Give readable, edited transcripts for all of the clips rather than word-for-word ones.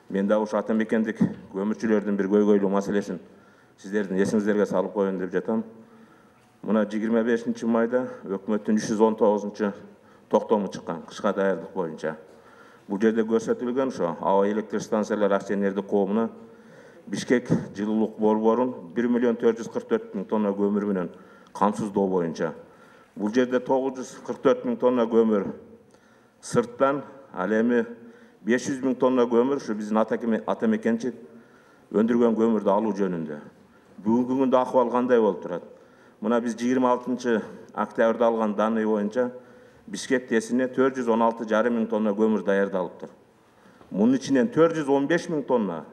Мен дагы ушу ата мекендик көмүрчүлөрдүн бир көйгөйлүү маселесин сиздердин эсиңиздерге салып коеюн деп жатам. Мына 25 майда өкмөттүн 319 токтому чыккан кышка даярдык боюнча. Бул жерде көрсөтүлгөн ошо аба электр станциялары акционердик коомуна Бишкек жылуулук борборун 1.444.000 тонна көмүр менен камсыздоо боюнча. Бул жерде 944.000 тонна көмүр сырттан, ал эми 500.000 тонна көмүр ушу биздин ата мекенчи өндүргөн көмүрдү алуу жөнүндө. Бүгүнкү күндө акыбал кандай болуп турат? Мына биз 26 октябрда алган данный боюнча Бишкек тесине 416.500 тонна көмүр даярдалыптыр. Мунун ичинен 415.000 тонна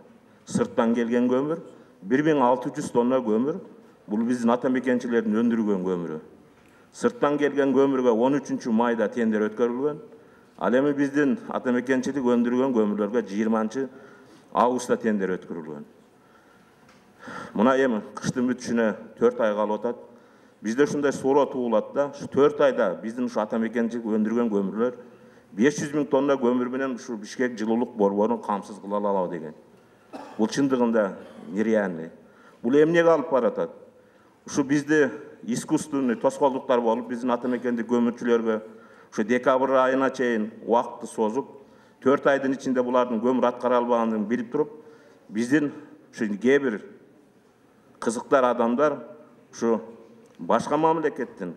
сырттан келген көмүр, 1600 тонна көмүр бул биздин ата мекенчилердин өндүргөн көмүрү. Сырттан келген көмүргө 13 майда тендер өткөрүлгөн. Ал эми биздин ата мекенчилик өндүргөн көмүрлөргө 20 августта тендер өткөрүлгөн. Мына эми кыштын бүтүшүнө 4 ай калып атат. Бизде ушундай суроо туулат да, ушу 4 айда биздин ушу ата мекенчилик өндүргөн көмүрлөр 500.000 тонна көмүр менен ушу Бишкек жылуулук борборун камсыз кыла алабы деген. Бул чындыгында нереальный. Бул эмнеге алып баратат? Ушу бизде искусственный тоскоолдуктар болуп, биздин ата мекендик көмүрчүлөргө ушу декабрь айына чейин убакытты созуп, 4 айдын ичинде булардын көмүр аткара албагандыгын билип туруп, биздин ушу кээ бир кызыктар адамдар ушу башка мамлекеттин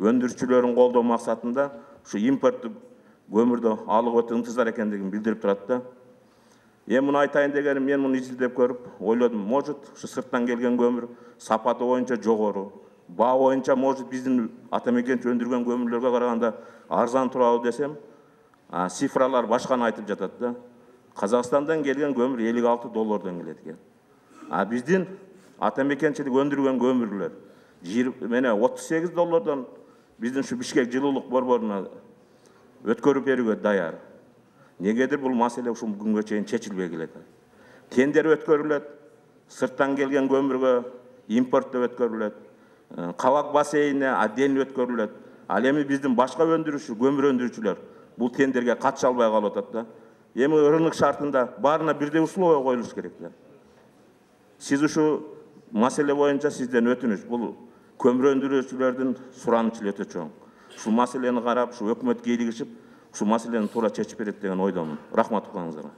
өндүрүүчүлөрүн колдоо максатында ушу импорттук көмүрдү алып өтө ынтызар экендигин билдирип турат да. Эми муну айтайын дегеним, мен муну изилдеп көрүп, ойлодум, может, ушу сырттан келген көмүр сапаты боюнча жогору, баа боюнча может биздин ата мекенчи өндүргөн көмүрлөргө караганда арзан турабы десем, цифралар башканы айтып жатат да. Казакстандан келген көмүр $56 келет экен. Биздин ата мекенчилик өндүргөн көмүрлөр $38 биздин ушу Бишкек жылуулук борборуна өткөрүп берүүгө даяр. Негедир бул маселе ушул күнгө чейин чечилбей келет. Тендер өткөрүлөт, сырттан келген көмүргө импорт деп өткөрүлөт, Кабак бассейнине отдельно өткөрүлөт. Ал эми биздин башка өндүрүүчү, көмүр өндүрүүчүлөр бул тендерге катыша албай калып атат да. Эми рынок шартында баарына бирдей условия коюлуш керек да. Сиз ушу маселе боюнча сизден өтүнүч, бул көмүр өндүрүүчүлөрдүн суранычы өтө чоң. Ушул маселени карап, ушу өкмөткө илигишип, ушу маселени туура чечип берет деген ойдомун. Рахмат укканыңыздарга.